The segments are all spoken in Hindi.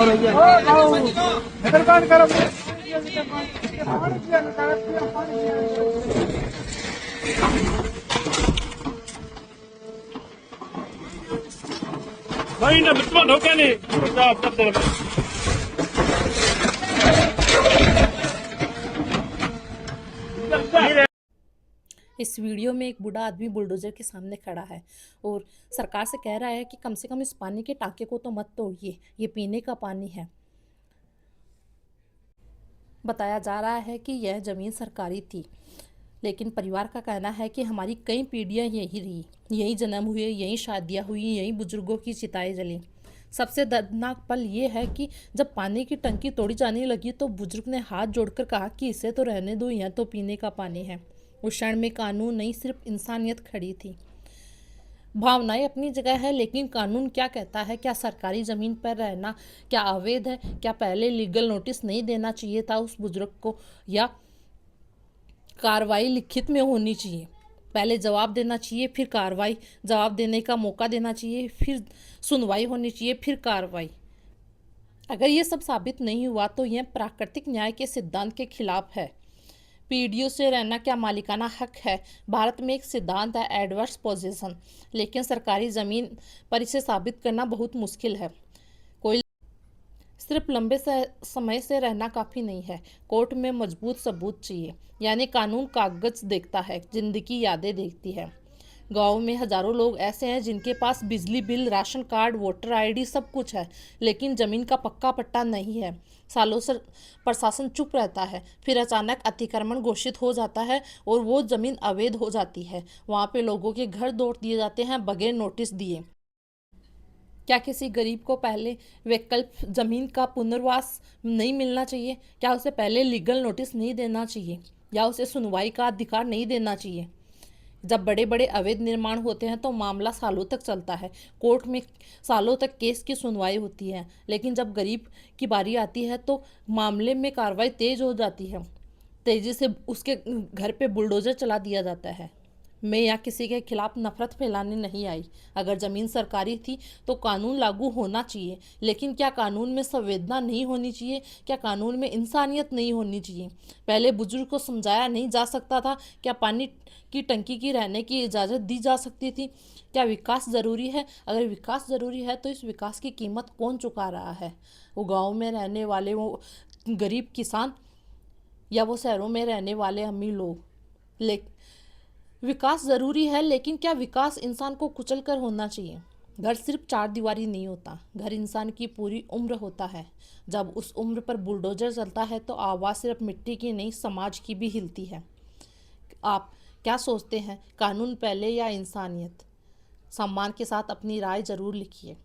भाई ना बिस्मा ढोके नहीं इस वीडियो में एक बूढ़ा आदमी बुलडोजर के सामने खड़ा है और सरकार से कह रहा है कि कम से कम इस पानी के टांके को तो मत तोड़िए, ये पीने का पानी है। बताया जा रहा है कि यह ज़मीन सरकारी थी, लेकिन परिवार का कहना है कि हमारी कई पीढ़ियां यहीं रही, यहीं जन्म हुए, यहीं शादियां हुई, यहीं बुजुर्गों की चिताएं जली। सबसे दर्दनाक पल ये है कि जब पानी की टंकी तोड़ी जाने लगी तो बुजुर्ग ने हाथ जोड़कर कहा कि इसे तो रहने दो, यह तो पीने का पानी है। उस क्षण में कानून नहीं, सिर्फ इंसानियत खड़ी थी। भावनाएं अपनी जगह है, लेकिन कानून क्या कहता है? क्या सरकारी ज़मीन पर रहना क्या अवैध है? क्या पहले लीगल नोटिस नहीं देना चाहिए था उस बुजुर्ग को, या कार्रवाई लिखित में होनी चाहिए? पहले जवाब देना चाहिए, फिर कार्रवाई, जवाब देने का मौका देना चाहिए, फिर सुनवाई होनी चाहिए, फिर कार्रवाई। अगर ये सब साबित नहीं हुआ तो यह प्राकृतिक न्याय के सिद्धांत के खिलाफ है। पीढ़ियों से रहना क्या मालिकाना हक है? भारत में एक सिद्धांत है एडवर्स पोजीशन, लेकिन सरकारी ज़मीन पर इसे साबित करना बहुत मुश्किल है। कोई सिर्फ लंबे समय से रहना काफ़ी नहीं है, कोर्ट में मजबूत सबूत चाहिए। यानी कानून कागज देखता है, जिंदगी यादें देखती है। गांव में हजारों लोग ऐसे हैं जिनके पास बिजली bill, ration card, voter ID सब कुछ है, लेकिन ज़मीन का पक्का पट्टा नहीं है। सालों से प्रशासन चुप रहता है, फिर अचानक अतिक्रमण घोषित हो जाता है और वो ज़मीन अवैध हो जाती है। वहाँ पे लोगों के घर तोड़ दिए जाते हैं बगैर नोटिस दिए। क्या किसी गरीब को पहले वैकल्प ज़मीन का पुनर्वास नहीं मिलना चाहिए? क्या उसे पहले लीगल नोटिस नहीं देना चाहिए, या उसे सुनवाई का अधिकार नहीं देना चाहिए? जब बड़े बड़े अवैध निर्माण होते हैं तो मामला सालों तक चलता है, कोर्ट में सालों तक केस की सुनवाई होती है, लेकिन जब गरीब की बारी आती है तो मामले में कार्रवाई तेज हो जाती है, तेजी से उसके घर पे बुलडोजर चला दिया जाता है। मैं यहाँ किसी के खिलाफ नफरत फैलाने नहीं आई। अगर ज़मीन सरकारी थी तो कानून लागू होना चाहिए, लेकिन क्या कानून में संवेदना नहीं होनी चाहिए? क्या कानून में इंसानियत नहीं होनी चाहिए? पहले बुजुर्ग को समझाया नहीं जा सकता था? क्या पानी की टंकी की रहने की इजाज़त दी जा सकती थी? क्या विकास ज़रूरी है? अगर विकास ज़रूरी है तो इस विकास की कीमत कौन चुका रहा है? वो गाँव में रहने वाले वो गरीब किसान, या वो शहरों में रहने वाले अमीर लोग? विकास ज़रूरी है, लेकिन क्या विकास इंसान को कुचल कर होना चाहिए? घर सिर्फ चार दीवारी नहीं होता, घर इंसान की पूरी उम्र होता है। जब उस उम्र पर बुलडोजर चलता है तो आवाज़ सिर्फ मिट्टी की नहीं, समाज की भी हिलती है। आप क्या सोचते हैं, कानून पहले या इंसानियत? सम्मान के साथ अपनी राय ज़रूर लिखिए।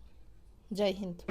जय हिंद।